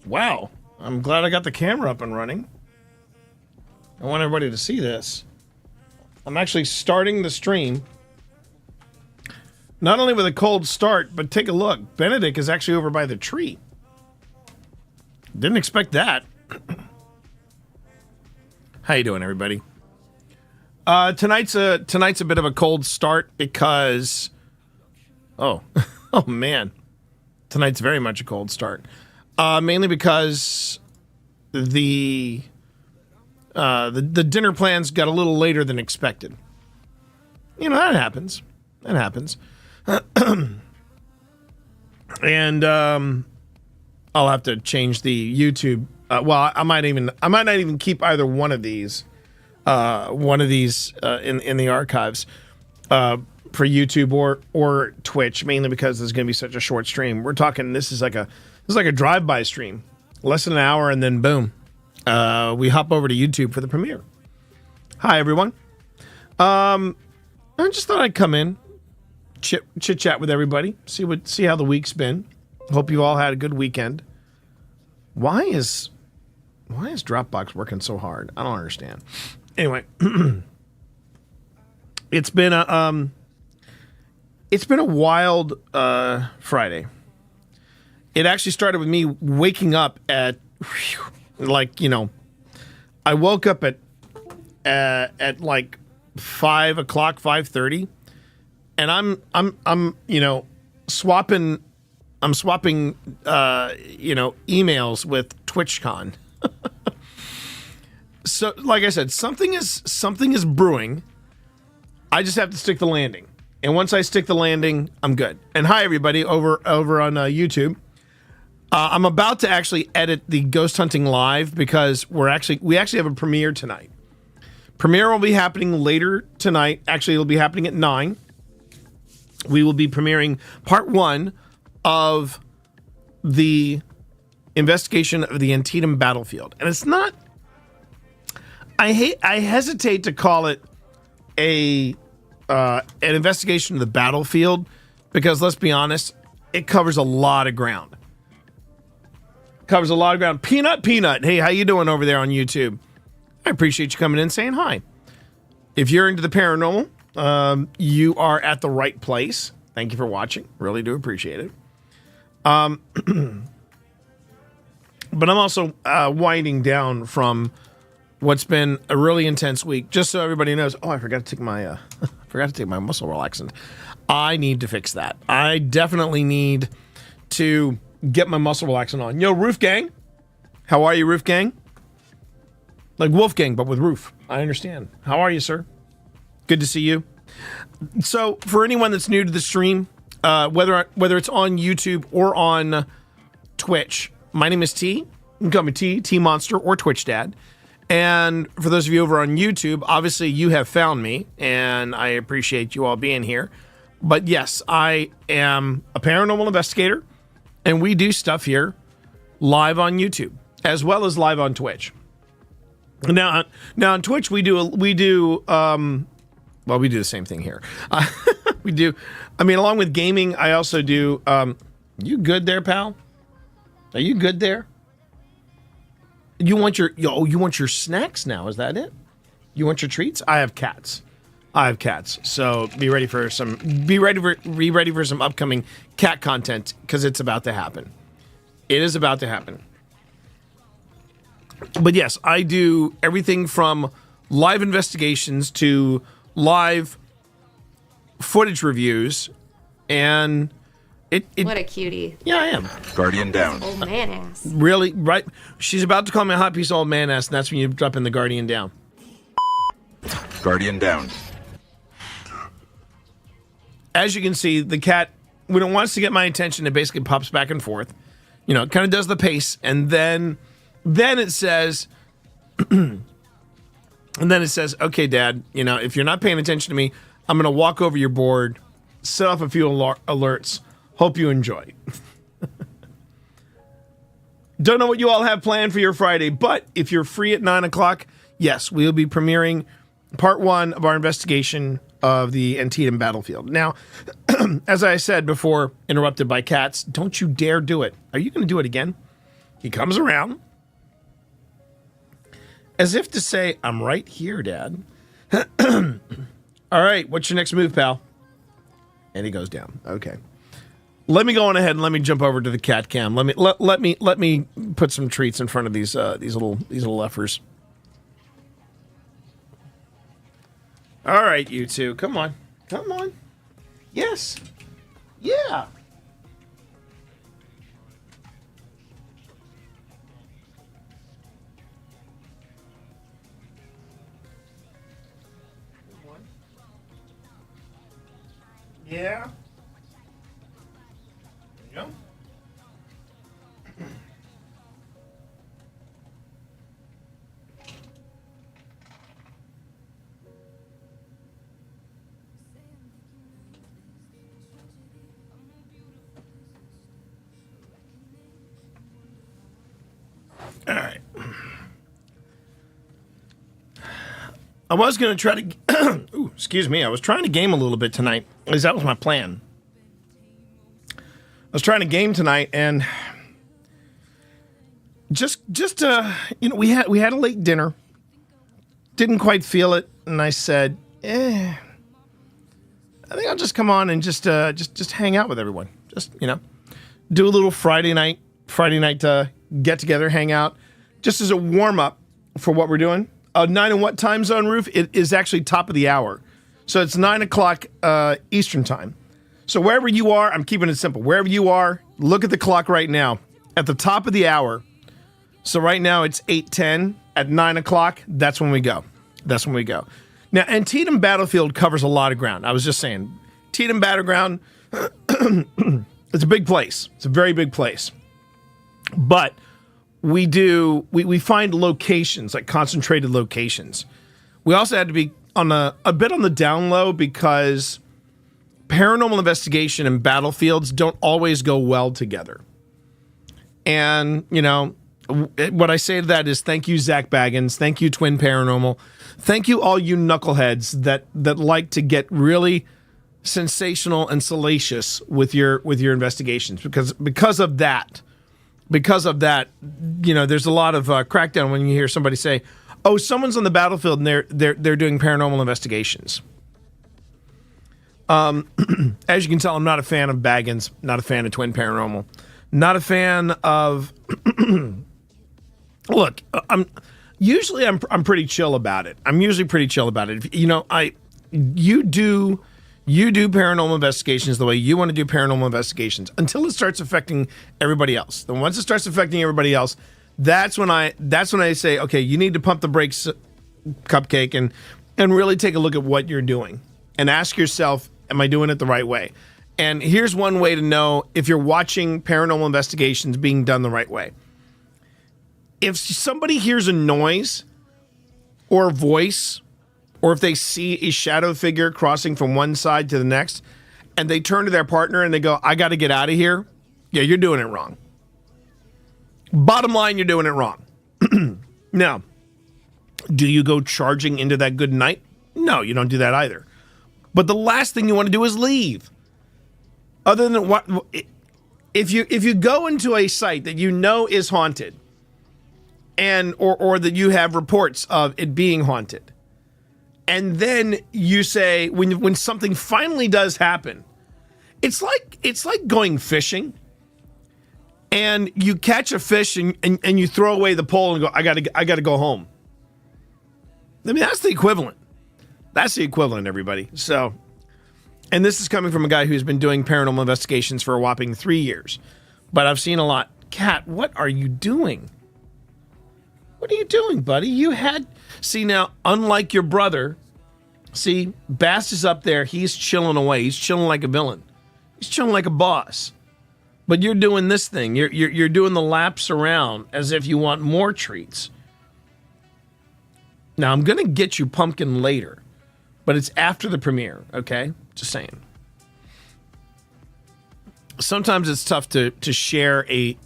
Wow. I'm glad I got the camera up and running. I want everybody to see this. I'm actually starting the stream. Not only with a cold start, but take a look. Benedict is actually over by the tree. Didn't expect that. How you doing, everybody? Tonight's a bit of a cold start because... Oh. Oh, man. Tonight's very much a cold start. Mainly because the dinner plans got a little later than expected. You know, that happens. That happens. And I'll have to change the YouTube. Well, I might not even keep either one of these in the archives for YouTube or Twitch, mainly because there's going to be such a short stream. We're talking this is like a drive-by stream, less than an hour, and then boom, we hop over to YouTube for the premiere. Hi everyone. I just thought I'd come in, chit chat with everybody, see how the week's been. Hope you all had a good weekend. Why is Dropbox working so hard? I don't understand. Anyway, it's been a wild Friday. It actually started with me waking up at I woke up at like 5 o'clock, 5:30, and I'm swapping emails with TwitchCon. So, like I said, something is brewing. I just have to stick the landing, and once I stick the landing, I'm good. And hi, everybody over on YouTube. I'm about to actually edit the Ghost Hunting Live because we actually have a premiere tonight. Premiere will be happening later tonight. Actually, it'll be happening at 9. We will be premiering part 1 of the investigation of the Antietam battlefield, and it's not. I hesitate to call it an investigation of the battlefield because let's be honest, it covers a lot of ground. Peanut, hey, how you doing over there on YouTube? I appreciate you coming in saying hi. If you're into the paranormal, you are at the right place. Thank you for watching. Really do appreciate it. But I'm also winding down from what's been a really intense week. Just so everybody knows. Oh, I forgot to take my muscle relaxant. I need to fix that. I definitely need to get my muscle relaxant on. Yo, Roof Gang. How are you, Roof Gang? Like Wolfgang, but with Roof. I understand. How are you, sir? Good to see you. So, for anyone that's new to the stream, whether it's on YouTube or on Twitch, my name is T. You can call me T Monster, or Twitch Dad. And for those of you over on YouTube, obviously you have found me, and I appreciate you all being here. But yes, I am a paranormal investigator, and we do stuff here live on YouTube as well as live on Twitch. Now on Twitch we do the same thing here. We do. I mean, along with gaming, I also do. You good there, pal? Are you good there? You want your snacks now? Is that it? You want your treats? I have cats. So be ready for some upcoming cat content because it's about to happen. It is about to happen. But yes, I do everything from live investigations to live footage reviews, and it what a cutie. Yeah, I am. Guardian down. Old man ass. Really, right? She's about to call me a hot piece of old man ass, and that's when you drop in the Guardian down. Guardian down. As you can see, the cat, when it wants to get my attention, it basically pops back and forth. You know, it kind of does the pace, and then it says, okay, Dad, you know, if you're not paying attention to me, I'm going to walk over your board, set off a few alerts. Hope you enjoy. Don't know what you all have planned for your Friday, but if you're free at 9 o'clock, yes, we'll be premiering part 1 of our investigation of the Antietam battlefield. Now, as I said before, interrupted by cats, don't you dare do it. Are you going to do it again? He comes around as if to say, I'm right here, Dad. All right, what's your next move, pal? And he goes down. Okay. Let me go on ahead and let me jump over to the cat cam. Let me put some treats in front of these little effers. All right, you two, come on. Come on. Yes. Yeah. Yeah. There you go. All right. I was going to try to... Ooh, excuse me. I was trying to game a little bit tonight. At least that was my plan. I was trying to game tonight, and just we had a late dinner. Didn't quite feel it, and I said, I think I'll just come on and just hang out with everyone. Just, do a little Friday night get together, hang out, just as a warm up for what we're doing. 9 in what time zone, Roof? It is actually top of the hour. So it's 9 o'clock Eastern time. So wherever you are, I'm keeping it simple. Wherever you are, look at the clock right now. At the top of the hour. So right now it's 8:10. At 9 o'clock, that's when we go. That's when we go. Now, Antietam Battlefield covers a lot of ground. I was just saying, Antietam Battleground, it's a big place. It's a very big place. But we find locations, like concentrated locations. We also had to be on a bit on the down low because paranormal investigation and battlefields don't always go well together. And, what I say to that is thank you, Zach Baggins. Thank you, Twin Paranormal. Thank you, all you knuckleheads that like to get really sensational and salacious with your investigations. Because of that, there's a lot of crackdown when you hear somebody say, "Oh, someone's on the battlefield and they're doing paranormal investigations." As you can tell, I'm not a fan of Baggins, not a fan of Twin Paranormal, not a fan of. Look, I'm pretty chill about it. I'm usually pretty chill about it. You do paranormal investigations the way you want to do paranormal investigations until it starts affecting everybody else. Then once it starts affecting everybody else, that's when I say, okay, you need to pump the brakes, Cupcake, and really take a look at what you're doing and ask yourself, am I doing it the right way? And here's one way to know if you're watching paranormal investigations being done the right way. If somebody hears a noise or a voice, or if they see a shadow figure crossing from one side to the next, and they turn to their partner and they go, I got to get out of here, yeah, you're doing it wrong. Bottom line, you're doing it wrong. Now, do you go charging into that good night? No, you don't do that either. But the last thing you want to do is leave. Other than what, if you go into a site that you know is haunted, and or that you have reports of it being haunted, and then you say when something finally does happen, it's like going fishing, and you catch a fish and you throw away the pole and go, I gotta go home. I mean, that's the equivalent. That's the equivalent, everybody. So, and this is coming from a guy who's been doing paranormal investigations for a whopping 3 years, but I've seen a lot. Kat, what are you doing? What are you doing, buddy? See, now, unlike your brother, see, Bass is up there. He's chilling away. He's chilling like a villain. He's chilling like a boss. But you're doing this thing. You're doing the laps around as if you want more treats. Now, I'm going to get you pumpkin later, but it's after the premiere, okay? Just saying. Sometimes it's tough to share a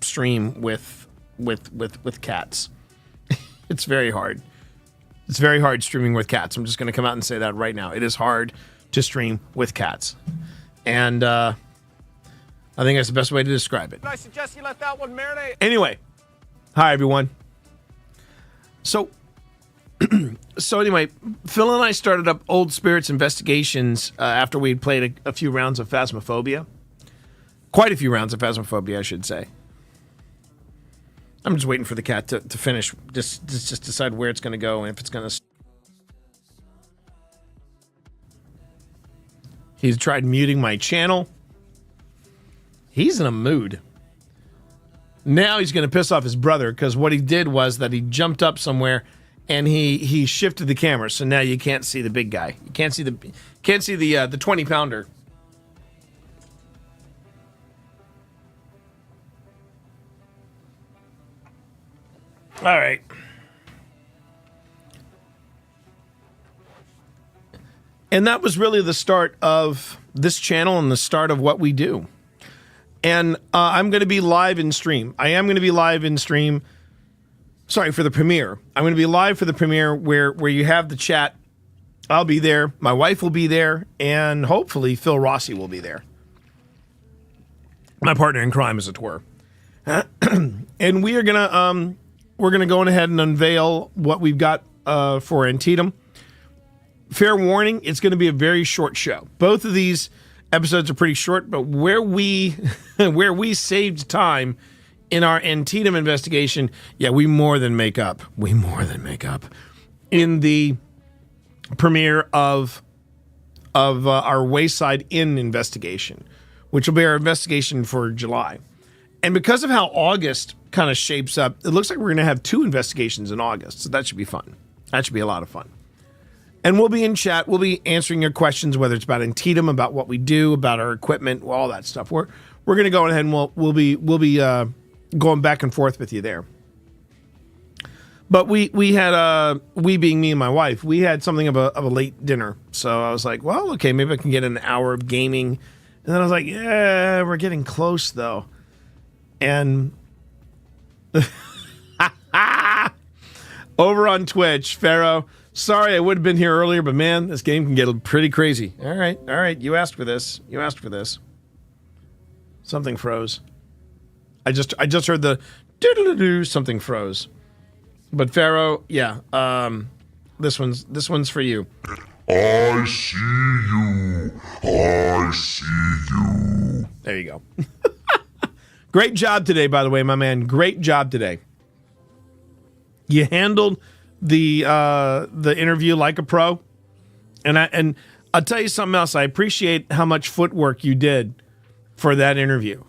stream with cats. It's very hard. It's very hard streaming with cats. I'm just going to come out and say that right now. It is hard to stream with cats. And I think that's the best way to describe it. I suggest you let that one marinate. Anyway, hi everyone. So anyway, Phil and I started up Old Spirits Investigations after we'd played a few rounds of Phasmophobia. Quite a few rounds of Phasmophobia, I should say. I'm just waiting for the cat to finish. Just decide where it's going to go and if it's going to... He's tried muting my channel. He's in a mood. Now he's going to piss off his brother because what he did was that he jumped up somewhere and he shifted the camera. So now you can't see the big guy. You can't see the 20-pounder. All right. And that was really the start of this channel and the start of what we do. And I'm going to be live in stream. I am going to be live in stream. Sorry, for the premiere. I'm going to be live for the premiere where you have the chat. I'll be there. My wife will be there. And hopefully Phil Rossi will be there. My partner in crime, as it were. And we are going to... we're going to go ahead and unveil what we've got for Antietam. Fair warning, it's going to be a very short show. Both of these episodes are pretty short, but where we saved time in our Antietam investigation, yeah, we more than make up. We more than make up in the premiere of our Wayside Inn investigation, which will be our investigation for July. And because of how August kind of shapes up, it looks like we're going to have 2 investigations in August. So that should be fun. That should be a lot of fun. And we'll be in chat. We'll be answering your questions, whether it's about Antietam, about what we do, about our equipment, all that stuff. We're going to go ahead and we'll be going back and forth with you there. But we had we being me and my wife, we had something of a late dinner. So I was like, well, okay, maybe I can get an hour of gaming. And then I was like, yeah, we're getting close though. And over on Twitch, Pharaoh, sorry I would have been here earlier, but man, this game can get pretty crazy. All right, you asked for this. Something froze. I just heard the doo-doo-doo-doo, something froze. But Pharaoh, yeah, this one's for you. I see you. There you go. Great job today, by the way, my man. Great job today. You handled the interview like a pro, and I'll tell you something else. I appreciate how much footwork you did for that interview.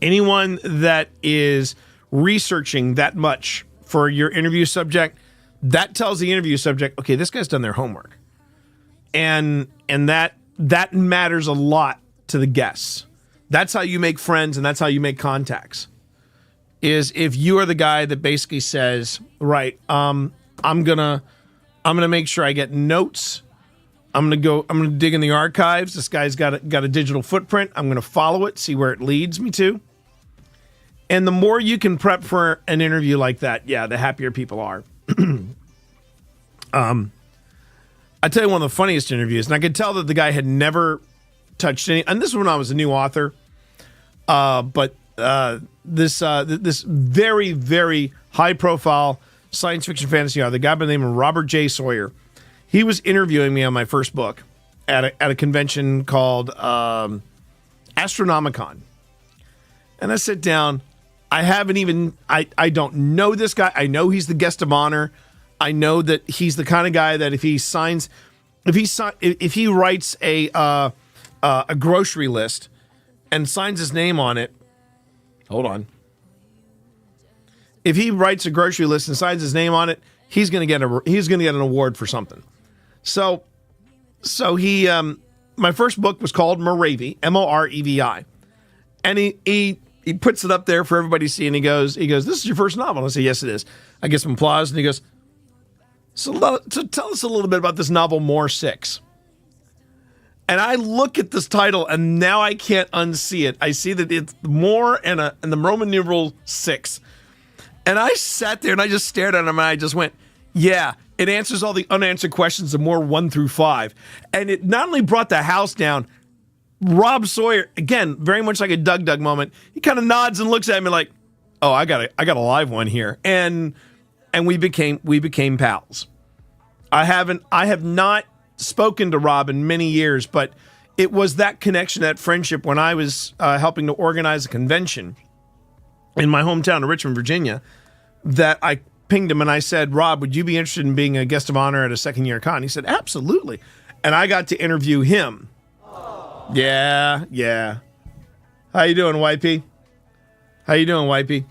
Anyone that is researching that much for your interview subject, that tells the interview subject, okay, this guy's done their homework, and that matters a lot to the guests. That's how you make friends, and that's how you make contacts. Is if you are the guy that basically says, right, I'm gonna make sure I get notes. I'm gonna dig in the archives. This guy's got a digital footprint. I'm gonna follow it, see where it leads me to. And the more you can prep for an interview like that, yeah, the happier people are. I tell you one of the funniest interviews, and I could tell that the guy had never touched any. And this is when I was a new author. But this very, very high-profile science fiction fantasy author, the guy by the name of Robert J. Sawyer, he was interviewing me on my first book at a convention called Astronomicon. And I sit down. I don't know this guy. I know he's the guest of honor. I know that he's the kind of guy that if he writes a grocery list and signs his name on it. Hold on. If he writes a grocery list and signs his name on it, he's going to get an award for something. So he my first book was called Moravi, Morevi. And he puts it up there for everybody to see, and he goes, "This is your first novel?" I say, "Yes, it is." I get some applause, and he goes, So tell us a little bit about this novel, More 6. And I look at this title, and now I can't unsee it. I see that it's More and the Roman numeral 6. And I sat there, and I just stared at him, and I just went, yeah, it answers all the unanswered questions of More 1 through 5. And it not only brought the house down, Rob Sawyer, again, very much like a Doug moment. He kind of nods and looks at me like, "Oh, I got a live one here," and we became pals. I have not spoken to Rob in many years, but it was that connection, that friendship when I was helping to organize a convention in my hometown of Richmond, Virginia, that I pinged him and I said, "Rob, would you be interested in being a guest of honor at a second year con?" He said, "Absolutely," and I got to interview him. Yeah. How you doing, YP? How you doing, YP?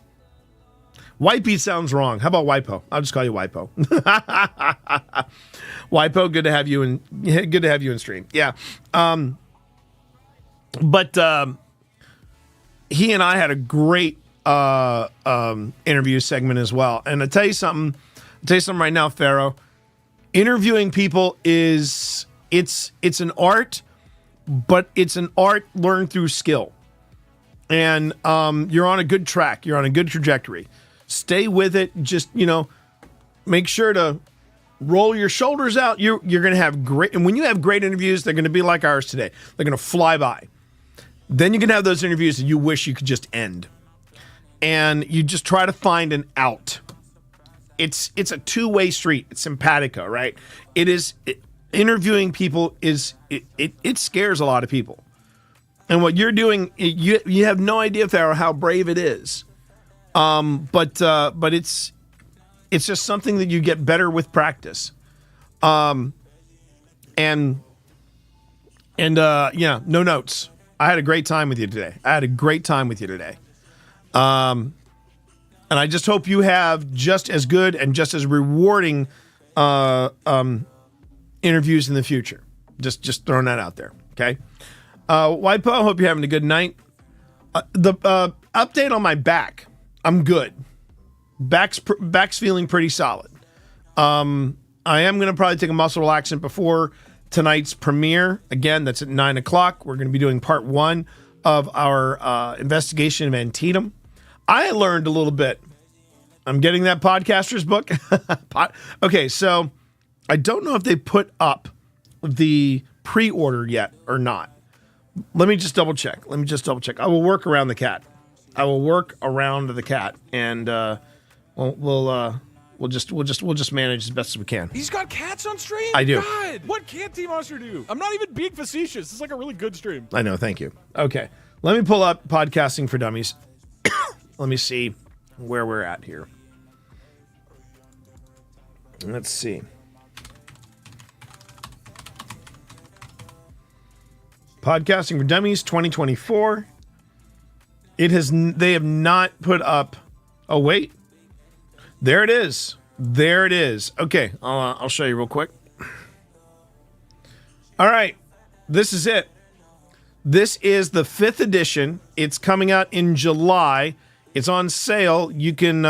YP sounds wrong. How about YPO? I'll just call you YPO. YPO, good to have you in stream. Yeah. But he and I had a great interview segment as well. And I'll tell you something right now, Pharaoh. Interviewing people it's an art, but it's an art learned through skill. And you're on a good track. You're on a good trajectory. Stay with it. Just, make sure to roll your shoulders out. You're going to have great, and when you have great interviews, they're going to be like ours today. They're going to fly by. Then you can have those interviews that you wish you could just end. And you just try to find an out. It's a two-way street. It's simpatico, right? Interviewing people it scares a lot of people. And what you're doing, you have no idea, Pharaoh, how brave it is. But it's just something that you get better with practice. No notes. I had a great time with you today. And I just hope you have just as good and just as rewarding interviews in the future. Just throwing that out there. Okay. YPO, I hope you're having a good night. The update on my back. I'm good. Back's feeling pretty solid. I am going to probably take a muscle relaxant before tonight's premiere. Again, that's at 9:00. We're going to be doing part 1 of our investigation of Antietam. I learned a little bit. I'm getting that podcaster's book. Okay, so I don't know if they put up the pre-order yet or not. Let me just double check. I will work around the cat. And we'll just manage as best as we can. He's got cats on stream? I do. God, what can't T-Monster do? I'm not even being facetious. It's like a really good stream. I know, thank you. Okay, let me pull up Podcasting for Dummies. Let me see where we're at here. Let's see. Podcasting for Dummies 2024. They have not put up. Oh, wait. There it is. Okay, I'll show you real quick. All right. This is it. This is the 5th edition. It's coming out in July. It's on sale. You can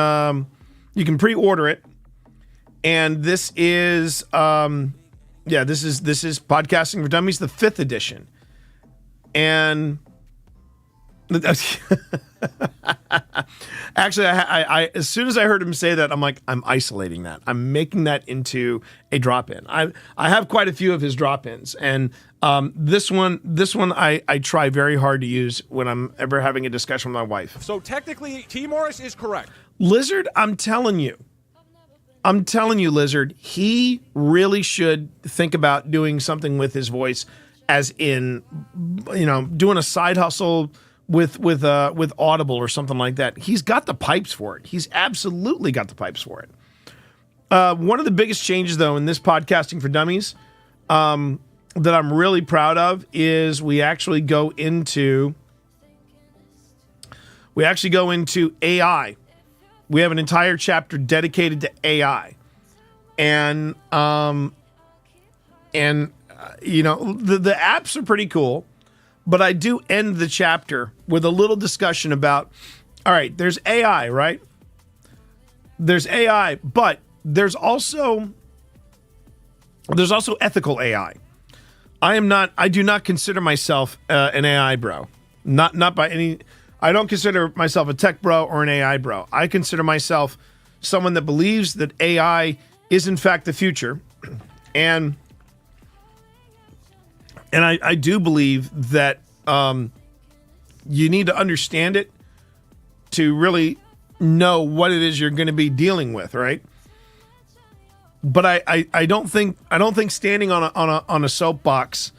pre-order it. And this is this is Podcasting for Dummies, the 5th edition. And actually, I as soon as I heard him say that, I'm like, I'm isolating that. I'm making that into a drop-in. I have quite a few of his drop-ins, and this one I try very hard to use when I'm ever having a discussion with my wife. So technically, T. Morris is correct. Lizard, I'm telling you, Lizard, he really should think about doing something with his voice, as in, doing a side hustle with Audible or something like that. He's got the pipes for it. He's absolutely got the pipes for it. One of the biggest changes, though, in this Podcasting for Dummies that I'm really proud of is we actually go into AI. We have an entire chapter dedicated to AI, and the apps are pretty cool, but I do end the chapter with a little discussion about, all right, there's AI, right? There's AI, but there's also ethical AI. I do not consider myself an AI bro. Not by any, I don't consider myself a tech bro or an AI bro. I consider myself someone that believes that AI is in fact the future. And I do believe that You need to understand it to really know what it is you're going to be dealing with, right? But I don't think standing on a soapbox,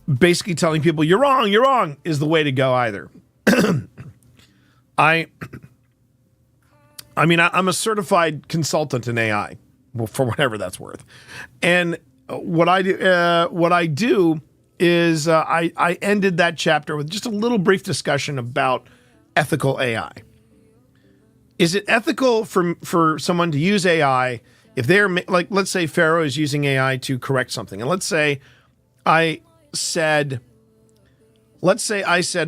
basically telling people you're wrong is the way to go either. I mean, I'm a certified consultant in AI, well, for whatever that's worth, and what I do is I ended that chapter with just a little brief discussion about ethical AI. Is it ethical for someone to use AI if they're like, let's say Pharaoh is using AI to correct something, and let's say I said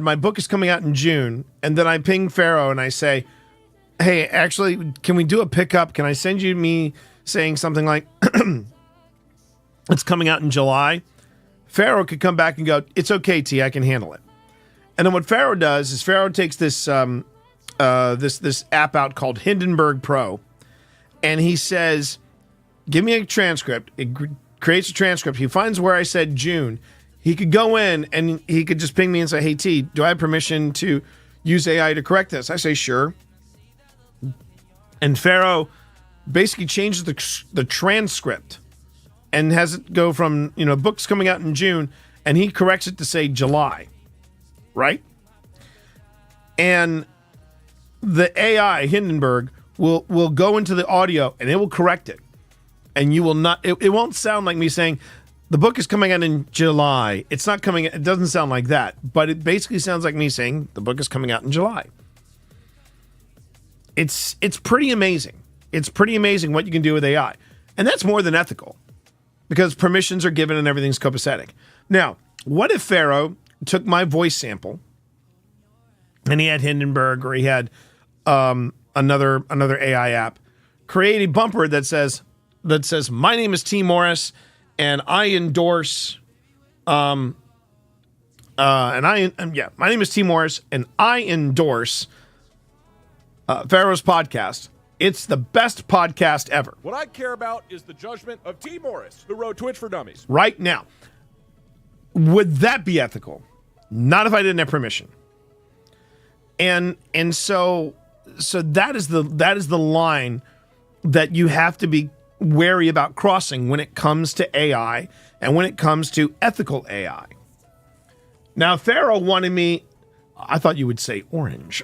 my book is coming out in June, and then I ping Pharaoh and I say, hey, actually, can we do a pickup? Can I send you me saying something like, it's coming out in July? Pharaoh could come back and go, it's okay, T, I can handle it. And then what Pharaoh does is Pharaoh takes this this app out called Hindenburg Pro, and he says, give me a transcript. It creates a transcript. He finds where I said June. He could go in and he could just ping me and say, hey, T, do I have permission to use AI to correct this? I say, sure. And Pharaoh basically changes the transcript and has it go from, books coming out in June, and he corrects it to say July, right? And the AI, Hindenburg, will go into the audio and it will correct it. And you will not, it won't sound like me saying, the book is coming out in July. It's not coming, it doesn't sound like that, but it basically sounds like me saying, the book is coming out in July. It's pretty amazing. It's pretty amazing what you can do with AI. And that's more than ethical, because permissions are given and everything's copacetic. Now, what if Pharaoh took my voice sample and he had Hindenburg, or he had another AI app, create a bumper that says, my name is T. Morris, and I endorse, my name is T. Morris, and I endorse Pharaoh's podcast. It's the best podcast ever. What I care about is the judgment of T. Morris, who wrote Twitch for Dummies. Right now. Would that be ethical? Not if I didn't have permission. And so that is the line that you have to be wary about crossing when it comes to AI and when it comes to ethical AI. Now, Pharaoh wanted me, I thought you would say orange.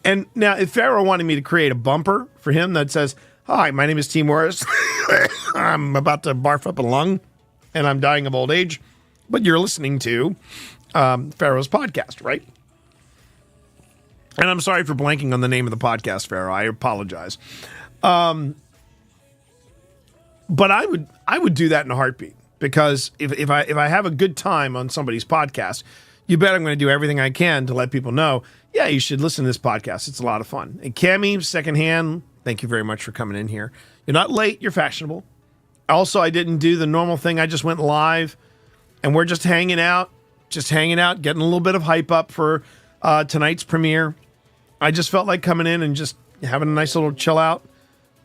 And now, if Pharaoh wanted me to create a bumper for him that says, hi, my name is T. Morris. I'm about to barf up a lung, and I'm dying of old age, but you're listening to Pharaoh's podcast, right? And I'm sorry for blanking on the name of the podcast, Pharaoh. I apologize. But I would do that in a heartbeat, because if I have a good time on somebody's podcast, you bet I'm going to do everything I can to let people know, yeah, you should listen to this podcast. It's a lot of fun. And Cammie, secondhand, thank you very much for coming in here. You're not late. You're fashionable. Also, I didn't do the normal thing. I just went live, and we're just hanging out, getting a little bit of hype up for tonight's premiere. I just felt like coming in and just having a nice little chill out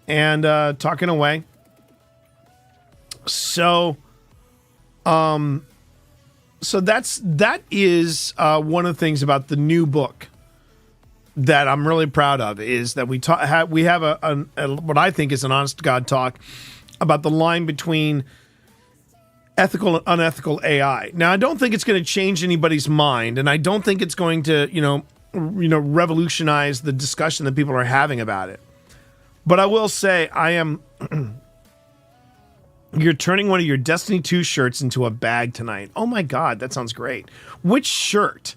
and talking away. So that is one of the things about the new book that I'm really proud of, is that we have a what I think is an honest to God talk about the line between ethical and unethical AI. Now, I don't think it's going to change anybody's mind, and I don't think it's going to revolutionize the discussion that people are having about it. But I will say, you're turning one of your Destiny 2 shirts into a bag tonight. Oh my God, that sounds great. Which shirt?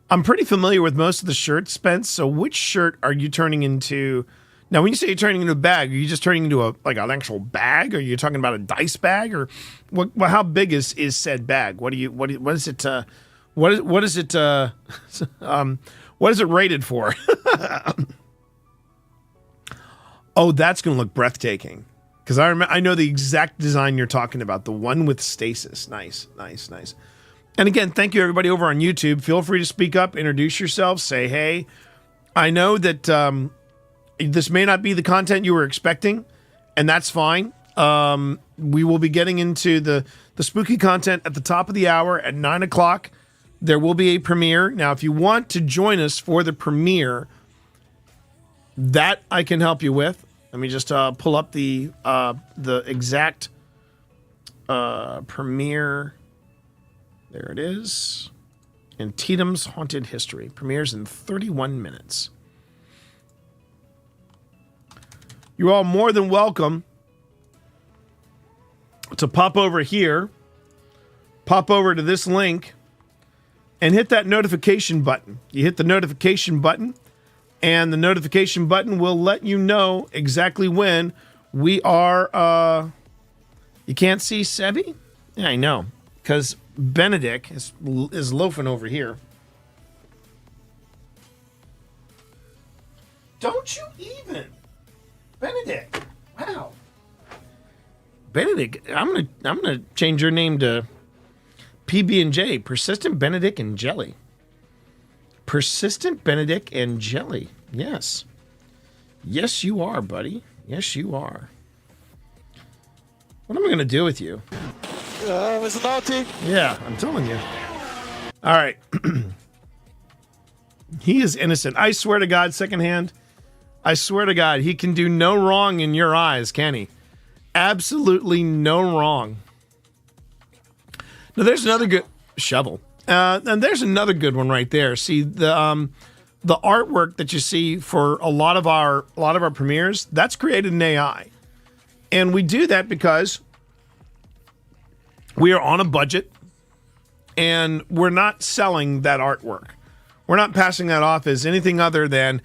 I'm pretty familiar with most of the shirts, Spence, so which shirt are you turning into? Now, when you say you're turning into a bag, are you just turning into an actual bag? Or are you talking about a dice bag? Or how big is said bag? What is it rated for? Oh, that's going to look breathtaking. Because I know the exact design you're talking about, the one with stasis. Nice. And again, thank you everybody over on YouTube. Feel free to speak up, introduce yourself, say hey. I know that this may not be the content you were expecting, and that's fine. We will be getting into the the spooky content at the top of the hour at 9 o'clock. There will be a premiere. Now, if you want to join us for the premiere, that I can help you with. Let me just pull up the exact premiere. There it is. Antietam's Haunted History. Premieres in 31 minutes. You're all more than welcome to pop over here, pop over to this link, and hit that notification button. You hit the notification button, and the notification button will let you know exactly when we are... You can't see Sebi? Yeah, I know, because Benedict is loafing over here. Don't you even... Benedict. Wow. Benedict, I'm gonna change your name to PB&J, Persistent Benedict and Jelly. Persistent Benedict and Jelly. Yes. Yes, you are, buddy. Yes, you are. What am I gonna do with you? Mr. Naughty. Yeah, I'm telling you. All right. He is innocent. I swear to God, secondhand. I swear to God, he can do no wrong in your eyes, can he? Absolutely no wrong. Now, there's another good shovel. And there's another good one right there. See, the artwork that you see for a lot of our premieres, that's created in AI. And we do that because we are on a budget and we're not selling that artwork. We're not passing that off as anything other than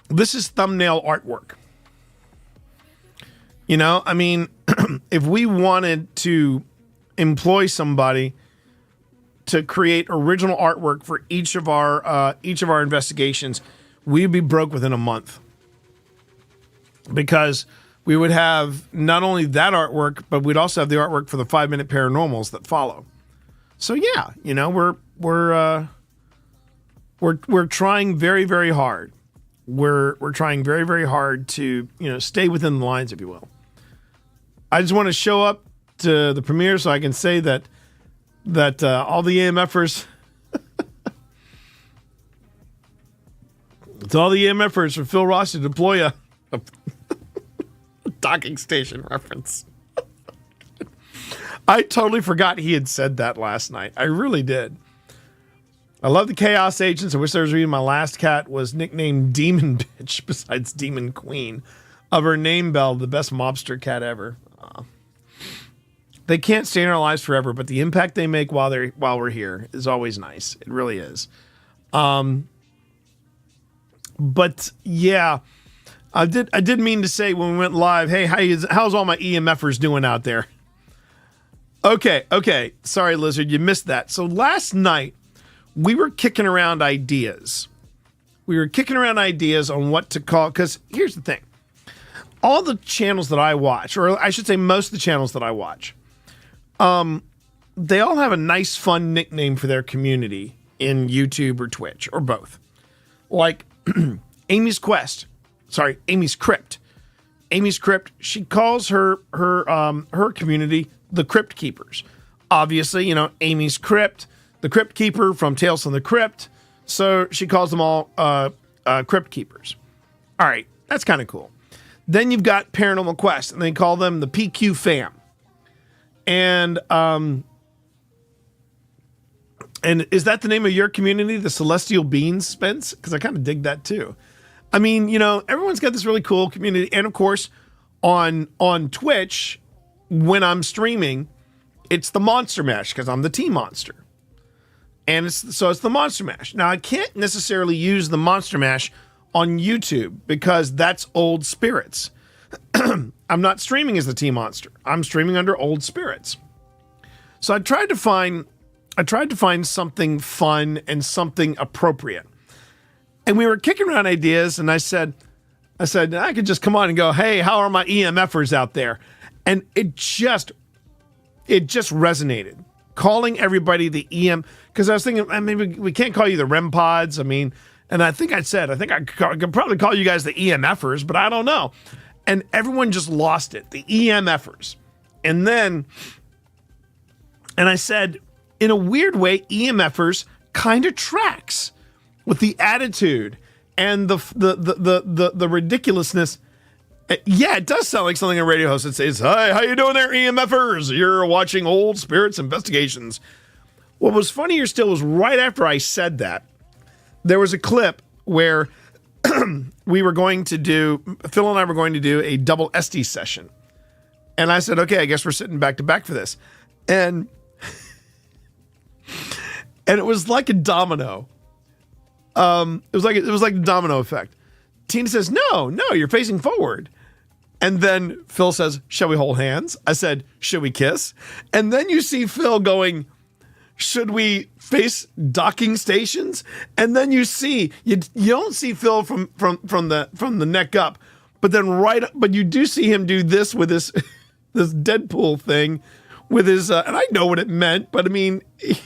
this is thumbnail artwork. You know, I mean, if we wanted to employ somebody to create original artwork for each of our investigations, we'd be broke within a month. Because we would have not only that artwork, but we'd also have the artwork for the 5-minute paranormals that follow. So yeah, you know, we're trying very, very hard. We're trying very, very hard to, you know, stay within the lines, if you will. I just want to show up to the premiere so I can say that all the EMFers, it's all the EMFers for Phil Ross to deploy a docking station reference. I totally forgot he had said that last night. I really did. I love the Chaos Agents. I wish I was reading my last cat was nicknamed Demon Bitch besides Demon Queen. Of her name bell, the best mobster cat ever. They can't stay in our lives forever, but the impact they make while we're here is always nice. It really is. But yeah, I did mean to say when we went live, hey, how's all my EMFers doing out there? Okay. Sorry, Lizard, you missed that. So last night, we were kicking around ideas. We were kicking around ideas on what to call, because here's the thing. All the channels that I watch, or I should say most of the channels that I watch, they all have a nice, fun nickname for their community in YouTube or Twitch, or both. Like Amy's Crypt. Amy's Crypt, she calls her community the Crypt Keepers. Obviously, you know, Amy's Crypt, the Crypt Keeper from Tales from the Crypt. So she calls them all Crypt Keepers. All right, that's kind of cool. Then you've got Paranormal Quest, and they call them the PQ Fam. And is that the name of your community, the Celestial Beings, Spence? Because I kind of dig that too. I mean, you know, everyone's got this really cool community. And of course, on Twitch, when I'm streaming, it's the Monster Mash because I'm the T-Monster. And it's the Monster Mash. Now, I can't necessarily use the Monster Mash on YouTube because that's Old Spirits. I'm not streaming as the T-Monster. I'm streaming under Old Spirits. So I tried to find something fun and something appropriate. And we were kicking around ideas, and I said, I could just come on and go, hey, how are my EMFers out there? And it just resonated. Calling everybody the EM, because I was thinking, maybe we can't call you the REM pods. I mean, and I think I could probably call you guys the EMFers, but I don't know. And everyone just lost it, the EMFers. And then And I said, in a weird way, EMFers kind of tracks with the attitude and the ridiculousness. Yeah, it does sound like something a radio host would say. Hi, how you doing there, EMFers? You're watching Old Spirits Investigations. What was funnier still was right after I said that, there was a clip where Phil and I were going to do a double SD session. And I said, okay, I guess we're sitting back to back for this. And it was like a domino. It was like a domino effect. Tina says, no, you're facing forward. And then Phil says, shall we hold hands? I said, should we kiss? And then you see Phil going, should we face docking stations? And then you don't see Phil from the neck up, but you do see him do this with this this Deadpool thing with his and I know what it meant, but I mean, it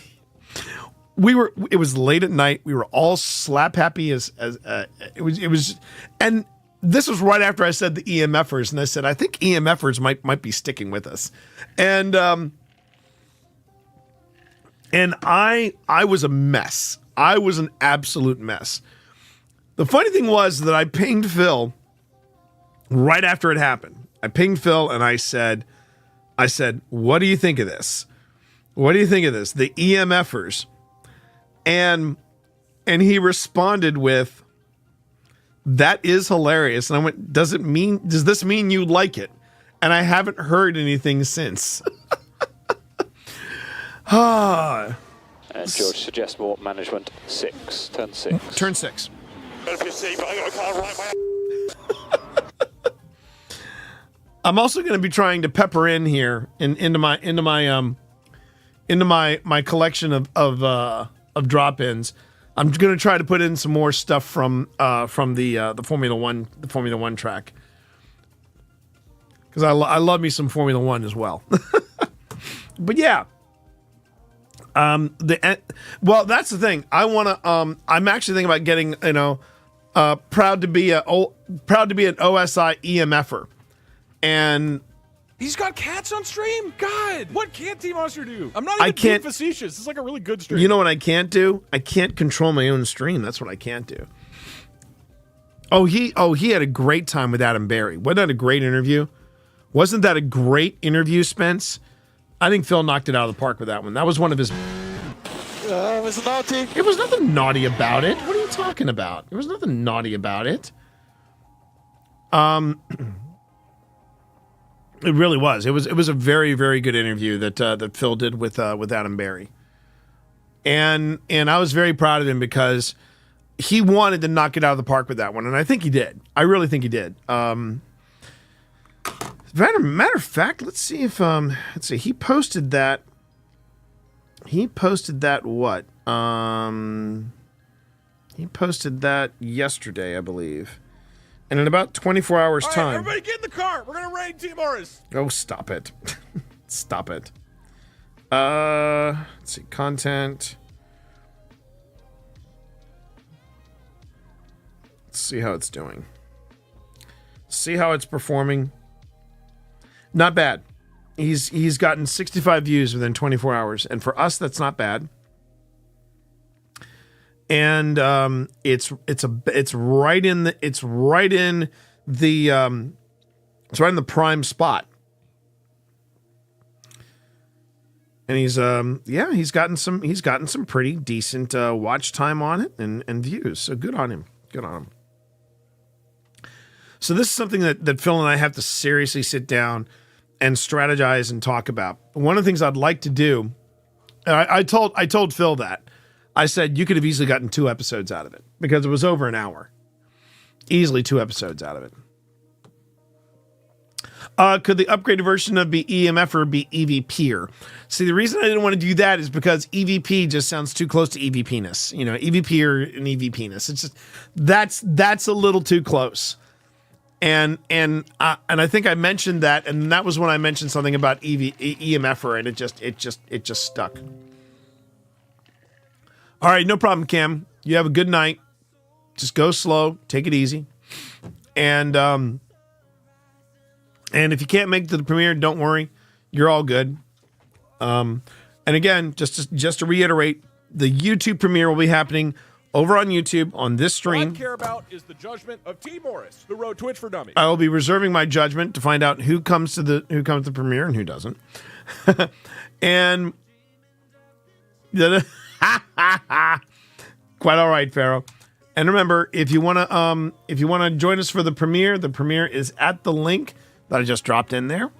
was late at night. We were all slap happy as it was, and this was right after I said the EMFers, and I said I think EMFers might be sticking with us, and I was a mess. I was an absolute mess. The funny thing was that I pinged Phil right after it happened. I pinged Phil and I said, what do you think of this? What do you think of this? The EMFers. And he responded with, that is hilarious. And I went, does this mean you like it? And I haven't heard anything since. And George suggests more management 6, turn 6. Turn 6. I'm also going to be trying to pepper in here into my collection of drop-ins. I'm going to try to put in some more stuff from the Formula One track, because I love me some Formula One as well. But yeah. Well, that's the thing. I want to. I'm actually thinking about getting, proud to be an OSI EMFer, and he's got cats on stream. God, what can't T-Monster do? I'm not even being facetious. It's like a really good stream. You know what I can't do? I can't control my own stream. That's what I can't do. Oh, he had a great time with Adam Berry. Wasn't that a great interview? Wasn't that a great interview, Spence? I think Phil knocked it out of the park with that one. That was one of his... it was naughty. There was nothing naughty about it. What are you talking about? There was nothing naughty about it. It really was. It was a very, very good interview that Phil did with Adam Berry. And I was very proud of him because he wanted to knock it out of the park with that one, and I think he did. I really think he did. Matter of fact, let's see if he posted that. He posted that what? He posted that yesterday, I believe. And in about 24 hours All right, time. everybody get in the car. We're gonna raid T Morris. Oh, stop it. Stop it. Let's see, content. Let's see how it's doing. See how it's performing. Not bad. He's gotten 65 views within 24 hours, and for us, that's not bad. And it's right in the prime spot. And he's gotten some pretty decent watch time on it and views. So good on him. Good on him. So this is something that Phil and I have to seriously sit down and strategize and talk about. One of the things I'd like to do, I told Phil that. I said you could have easily gotten 2 episodes out of it because it was over an hour. Easily 2 episodes out of it. Could the upgraded version of be EMFer be EVPer? See, the reason I didn't want to do that is because EVP just sounds too close to EVPness. You know, EVPer and EVPness. It's just that's a little too close. And I think I mentioned that, and that was when I mentioned something about EMFer, and it just stuck. All right, no problem, Cam. You have a good night. Just go slow, take it easy, and if you can't make it to the premiere, don't worry, you're all good. And And again, just to reiterate, the YouTube premiere will be happening over on YouTube on this stream. What I care about is the judgment of T. Morris, the Road Twitch for Dummies. I will be reserving my judgment to find out who comes to the premiere and who doesn't. And quite all right, Pharaoh. And remember, if you wanna join us for the premiere is at the link that I just dropped in there.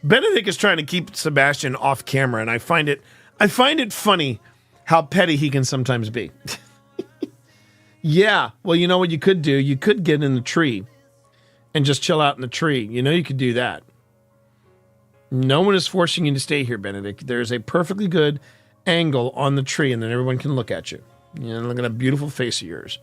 Benedict is trying to keep Sebastian off camera, and I find it funny how petty he can sometimes be. Yeah, well, you know what you could do? You could get in the tree and just chill out in the tree. You know you could do that. No one is forcing you to stay here, Benedict. There's a perfectly good angle on the tree, and then everyone can look at you. You know, look at that beautiful face of yours.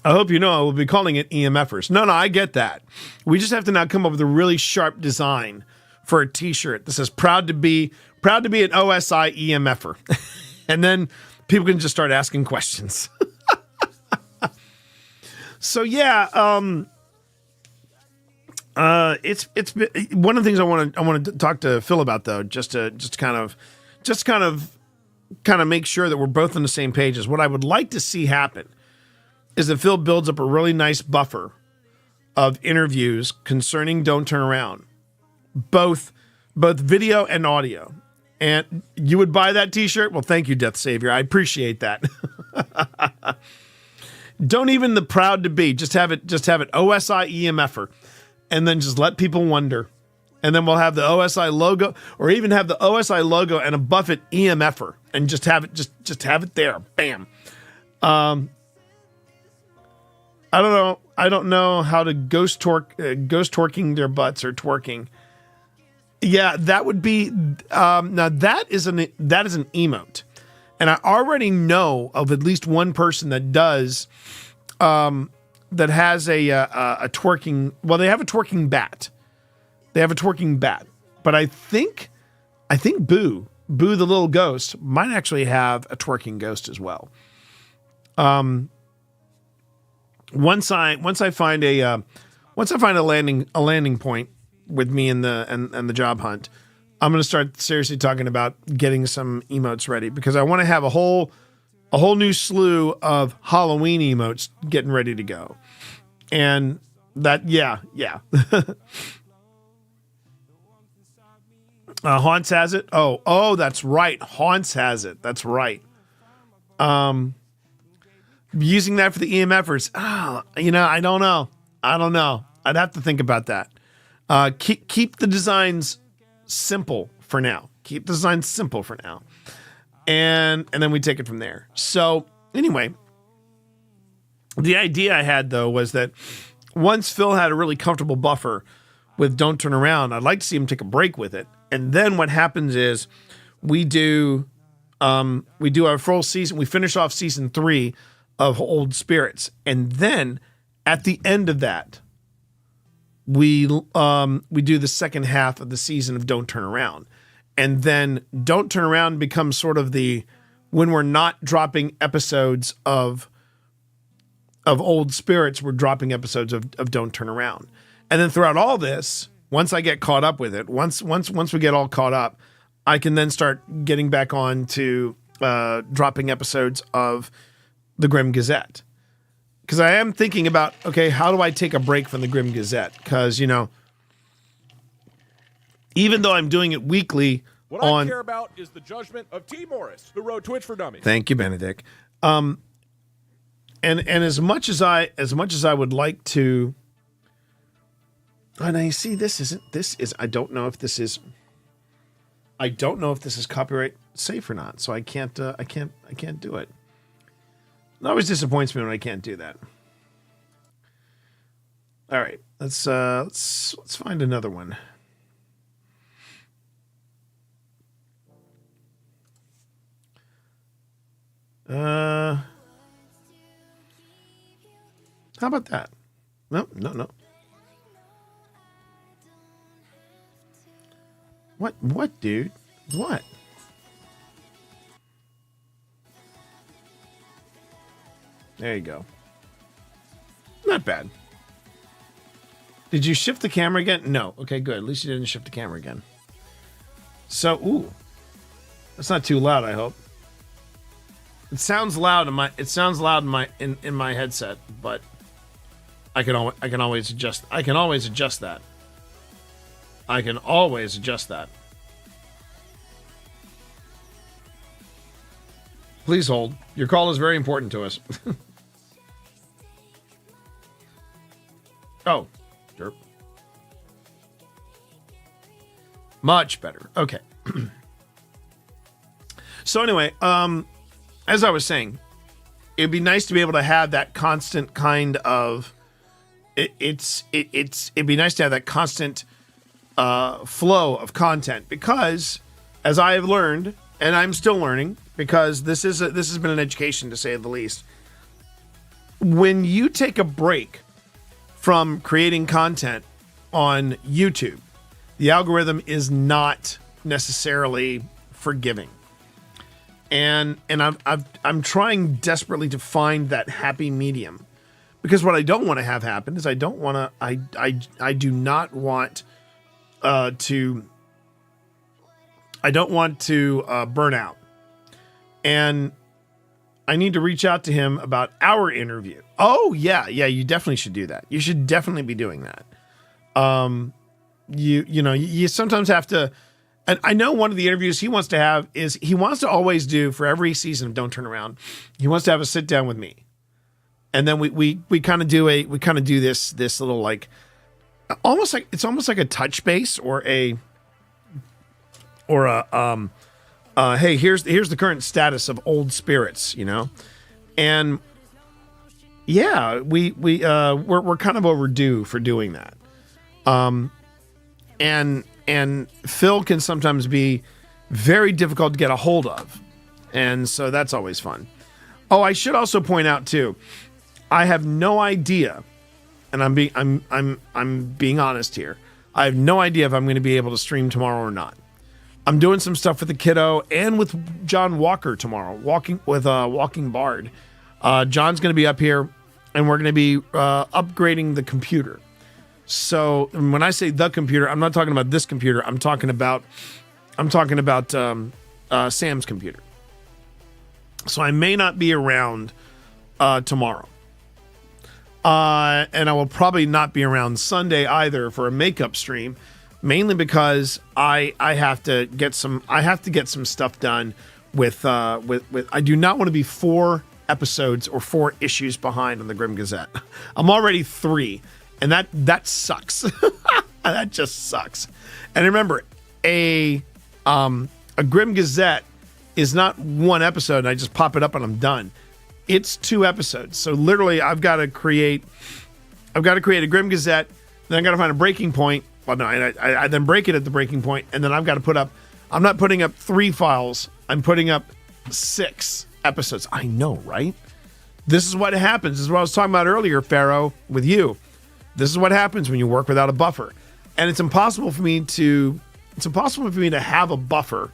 I hope you know I will be calling it EMFers. No, I get that. We just have to now come up with a really sharp design for a T-shirt that says "Proud to be an OSI EMFer," and then people can just start asking questions. So yeah, it's one of the things I want to talk to Phil about, though, just to kind of make sure that we're both on the same page. Is what I would like to see happen is that Phil builds up a really nice buffer of interviews concerning Don't Turn Around, both video and audio. And you would buy that T-shirt? Well, thank you, Death Savior. I appreciate that. Don't even the proud to be. Just have it OSI EMFer, and then just let people wonder. And then we'll have the OSI logo, or even have the OSI logo and a Buffett EMFer, and just have it there. Bam. I don't know how to ghost twerking their butts or twerking. Yeah, that would be now that is an emote, and I already know of at least one person that does that has a twerking. Well, they have a twerking bat. But I think Boo the little ghost might actually have a twerking ghost as well. Once I find a landing point with me and the job hunt, I'm going to start seriously talking about getting some emotes ready, because I want to have a whole new slew of Halloween emotes getting ready to go. And that, yeah. Haunts has it. Oh, that's right. Haunts has it. That's right. Using that for the EMFers. I don't know. I'd have to think about that. Keep the designs simple for now. And then we take it from there. So anyway, the idea I had, though, was that once Phil had a really comfortable buffer with Don't Turn Around, I'd like to see him take a break with it. And then what happens is we do our full season. We finish off season 3 of Old Spirits, and then at the end of that, we do the second half of the season of Don't Turn Around, and then Don't Turn Around becomes sort of when we're not dropping episodes of Old Spirits, we're dropping episodes of Don't Turn Around, and then throughout all this, once I get caught up with it, once we get all caught up, I can then start getting back on to dropping episodes of the Grim Gazette. Because I am thinking about, okay, how do I take a break from the Grim Gazette? Because, even though I'm doing it weekly what I care about is the judgment of T. Morris, the Road Twitch for Dummies. Thank you, Benedict. And as much as I would like to, and I see I don't know if this is copyright safe or not, so I can't do it. It always disappoints me when I can't do that. All right, let's find another one. How about that? No. What, dude? What? There you go. not bad. Did you shift the camera again? No. Okay, good. At least you didn't shift the camera again. So, ooh. That's not too loud, I hope. It sounds loud in my in my headset, but I can always adjust that. I can always adjust that. Please hold. Your call is very important to us. Oh, derp. Much better. Okay. So anyway, as I was saying, it'd be nice to be able to have that constant kind of. It'd be nice to have that constant flow of content, because, as I have learned, and I'm still learning, because this has been an education, to say the least. When you take a break from creating content on YouTube, the algorithm is not necessarily forgiving, and I'm trying desperately to find that happy medium, because what I don't want to have happen is I do not want to burn out, and I need to reach out to him about our interview. Oh yeah, you definitely should do that. You should definitely be doing that. You sometimes have to, and I know one of the interviews he wants to have is, he wants to always do, for every season of Don't Turn Around, he wants to have a sit down with me. And then we kind of do this little, like, almost like a touch base or a hey, here's the current status of old spirits, and yeah, we're kind of overdue for doing that. And Phil can sometimes be very difficult to get a hold of, and so that's always fun. Oh, I should also point out too, I have no idea, and I'm being honest here. I have no idea if I'm going to be able to stream tomorrow or not. I'm doing some stuff with the kiddo and with John Walker tomorrow, Walking Bard. John's going to be up here, and we're going to be upgrading the computer. So when I say the computer, I'm not talking about this computer. I'm talking about Sam's computer. So I may not be around tomorrow. And I will probably not be around Sunday either for a makeup stream, mainly because I have to get some stuff done with I do not want to be 4 episodes or 4 issues behind on the Grim Gazette. I'm already 3, and that sucks. That just sucks. And remember, a Grim Gazette is not 1 episode and I just pop it up and I'm done. It's 2 episodes. So literally I've got to create a Grim Gazette, then I've got to find a breaking point. Well, no, I then break it at the breaking point, and then I've got to put up, I'm not putting up 3 files, I'm putting up 6 episodes. I know, right? This is what happens. This is what I was talking about earlier, Pharaoh, with you. This is what happens when you work without a buffer. And it's impossible for me to have a buffer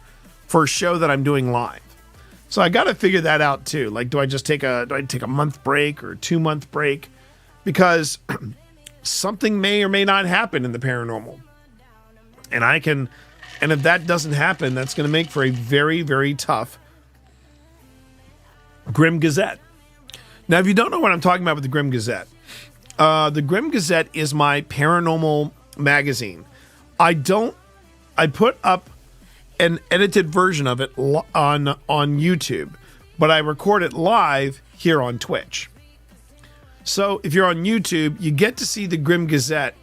for a show that I'm doing live. So I got to figure that out too. Like, do I take a month break or a 2-month break? Because something may or may not happen in the paranormal. And if that doesn't happen, that's going to make for a very, very tough Grim Gazette. Now, if you don't know what I'm talking about with the Grim Gazette, the Grim Gazette is my paranormal magazine. I put up an edited version of it on YouTube, but I record it live here on Twitch. So if you're on YouTube, you get to see the Grim Gazette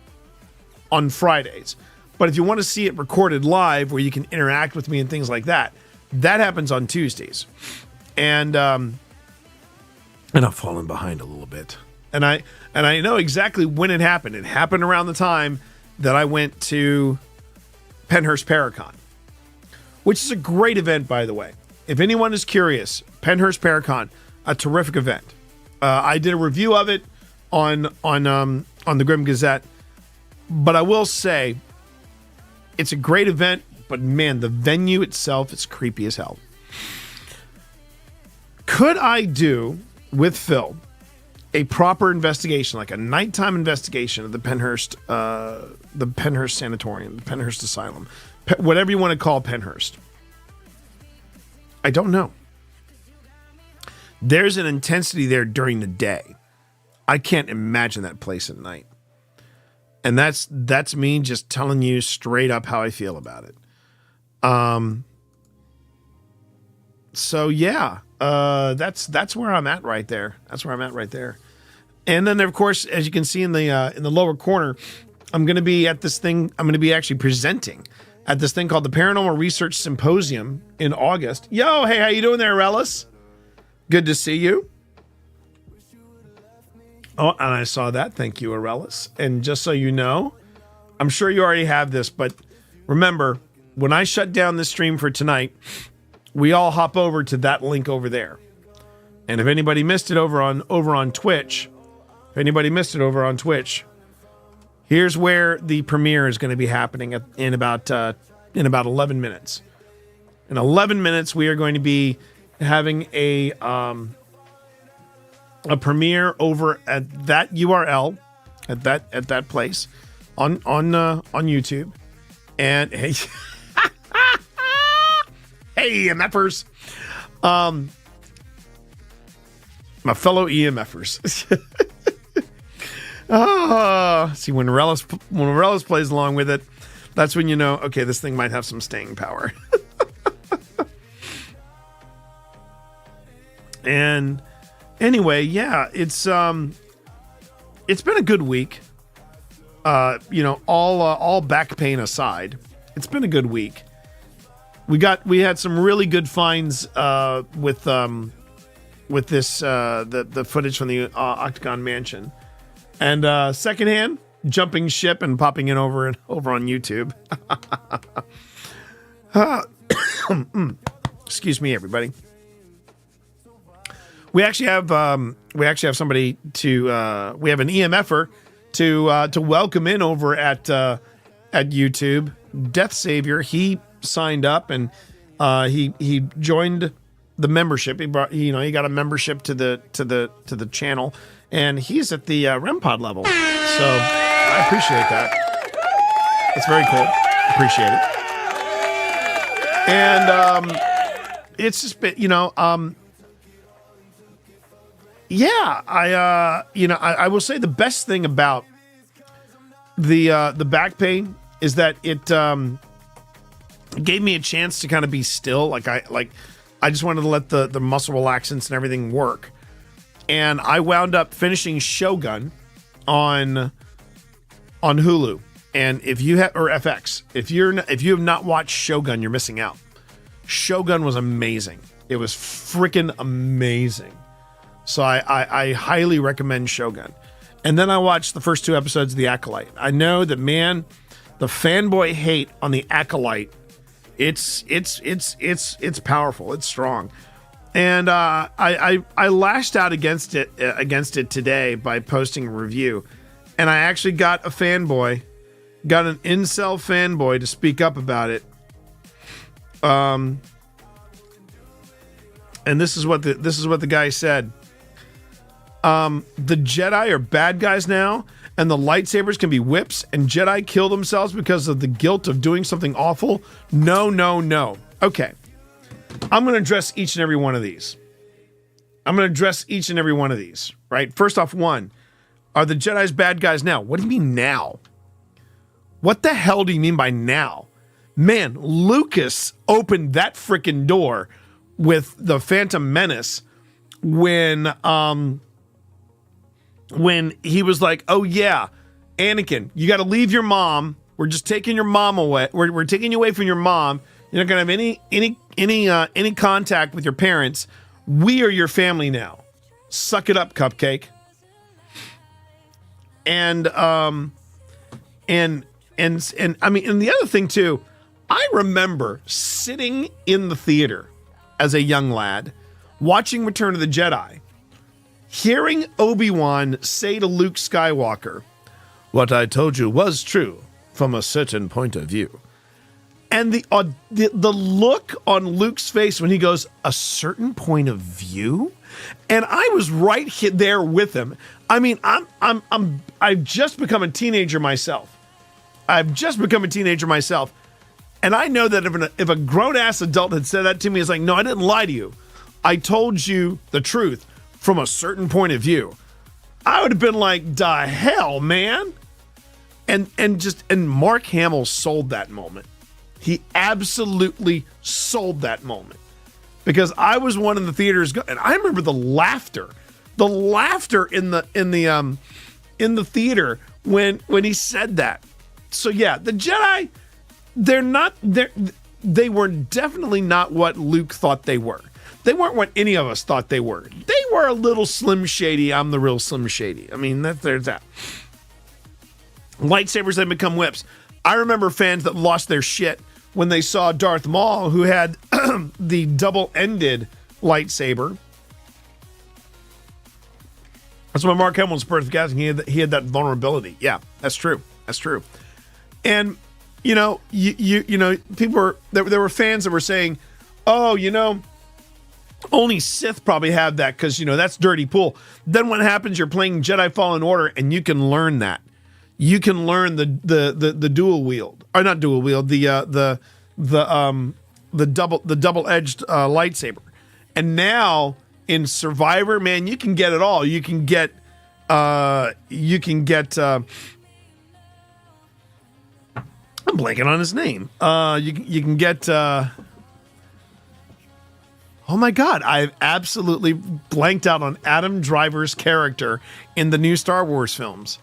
on Fridays. But if you want to see it recorded live, where you can interact with me and things like that, that happens on Tuesdays. And I'm falling behind a little bit. And I know exactly when it happened. It happened around the time that I went to Penhurst Paracon, which is a great event, by the way. If anyone is curious, Penhurst Paracon, a terrific event. I did a review of it on the Grim Gazette, but I will say it's a great event. But man, the venue itself is creepy as hell. Could I do with Phil a proper investigation, like a nighttime investigation of the Pennhurst Sanatorium, the Pennhurst Asylum, whatever you want to call Pennhurst. I don't know. There's an intensity there during the day. I can't imagine that place at night. And that's me just telling you straight up how I feel about it. So yeah, that's where I'm at right there. That's where I'm at right there. And then of course, as you can see in the lower corner, I'm going to be at this thing. I'm going to be actually presenting at this thing called the Paranormal Research Symposium in August. Yo, hey, how you doing there, Rellis? Good to see you. Oh, and I saw that. Thank you, Aurelus. And just so you know, I'm sure you already have this, but remember, when I shut down this stream for tonight, we all hop over to that link over there. And if anybody missed it over on Twitch, here's where the premiere is going to be happening in about 11 minutes. In 11 minutes, we are going to be having a premiere over at that URL, at that place on YouTube. And hey, hey, EMFers, my fellow EMFers. See, when Rellis plays along with it, that's when you know, okay, this thing might have some staying power. And anyway, yeah, it's been a good week. All back pain aside, it's been a good week. We had some really good finds with this the footage from the Octagon Mansion, and secondhand jumping ship and popping in over on YouTube. Excuse me, everybody. We actually have somebody to we have an EMFer to welcome in over at YouTube. Death Savior, he signed up and he joined the membership. He got a membership to the channel, and he's at the REM pod level. So I appreciate that. It's very cool. Appreciate it. And it's just been, yeah, I will say the best thing about the back pain is that it gave me a chance to kind of be still. I just wanted to let the muscle relaxants and everything work. And I wound up finishing Shogun on Hulu. And if you have, or FX, if you have not watched Shogun, you're missing out. Shogun was amazing. It was freaking amazing. So I highly recommend Shogun. And then I watched the first 2 episodes of The Acolyte. I know that, man, the fanboy hate on The Acolyte, it's powerful. It's strong. And I lashed out against it today by posting a review. And I actually got an incel fanboy to speak up about it. And this is what the guy said. The Jedi are bad guys now, and the lightsabers can be whips, and Jedi kill themselves because of the guilt of doing something awful. No. Okay. I'm going to address each and every one of these. Right? First off, 1, are the Jedi's bad guys now? What do you mean now? What the hell do you mean by now? Man, Lucas opened that freaking door with the Phantom Menace when he was like, "Oh yeah, Anakin, you got to leave your mom. We're just taking your mom away. We're taking you away from your mom. You're not gonna have any contact with your parents. We are your family now. Suck it up, Cupcake." And I mean, and the other thing too, I remember sitting in the theater as a young lad, watching Return of the Jedi, hearing Obi-Wan say to Luke Skywalker, "What I told you was true from a certain point of view." And the look on Luke's face when he goes, "A certain point of view?" And I was right there with him. I mean, I've just become a teenager myself. And I know that if a grown-ass adult had said that to me, it's like, no, I didn't lie to you. I told you the truth from a certain point of view. I would have been like, the hell, man? And Mark Hamill sold that moment. He absolutely sold that moment. Because I was one in the theaters, and I remember the laughter in the theater when he said that. So yeah, the Jedi, they were definitely not what Luke thought they were. They weren't what any of us thought they were. They were a little Slim Shady. I'm the real Slim Shady. I mean, there's that. Lightsabers have become whips. I remember fans that lost their shit when they saw Darth Maul, who had the double-ended lightsaber. That's why Mark Hamill was perfect casting. He had that vulnerability. Yeah, that's true. And you know, people there were fans that were saying, "Oh, only Sith probably have that because that's dirty pool." Then what happens? You're playing Jedi Fallen Order, and you can learn that. You can learn the dual wield, or not dual wield, the double-edged lightsaber. And now in Survivor, man, you can get it all. You can get I'm blanking on his name. You can get oh my God, I've absolutely blanked out on Adam Driver's character in the new Star Wars films.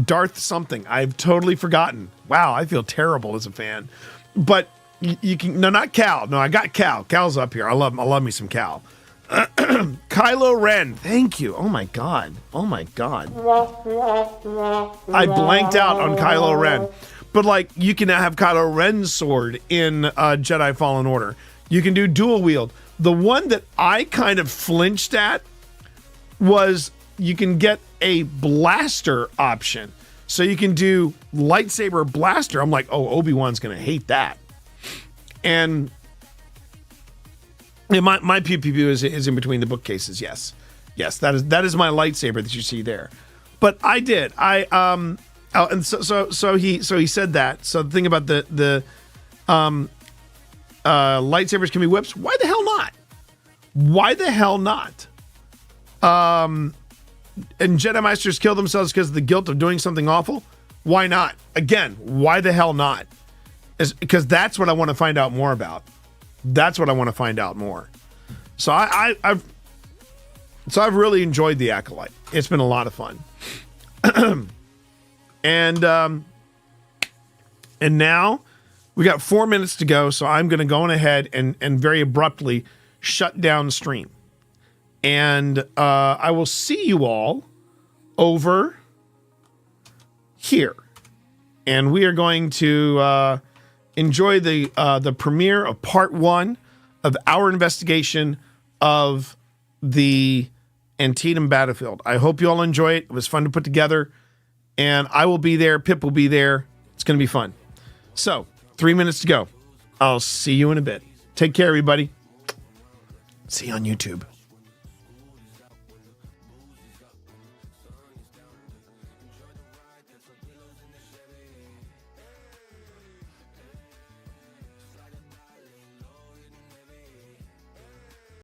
Darth something. I've totally forgotten. Wow, I feel terrible as a fan. But you can not Cal. No, I got Cal. Cal's up here. I love me some Cal. Kylo Ren. Thank you. Oh my God. I blanked out on Kylo Ren. But you can now have Kylo Ren's sword in Jedi Fallen Order. You can do dual wield. The one that I kind of flinched at was you can get a blaster option. So you can do lightsaber blaster. I'm like, oh, Obi-Wan's going to hate that. And my pew pew pew is in between the bookcases. Yes, that is my lightsaber that you see there. But I did. And so he said that. So the thing about the lightsabers can be whips. Why the hell not? And Jedi Masters kill themselves because of the guilt of doing something awful? Why not? Again, why the hell not? Because that's what I want to find out more about. So I've really enjoyed the Acolyte. It's been a lot of fun. And now we got 4 minutes to go, so I'm going to go on ahead and very abruptly shut down stream. And I will see you all over here. And we are going to enjoy the premiere of part 1 of our investigation of the Antietam battlefield. I hope you all enjoy it. It was fun to put together. And I will be there. Pip will be there. It's going to be fun. So, 3 minutes to go. I'll see you in a bit. Take care, everybody. See you on YouTube.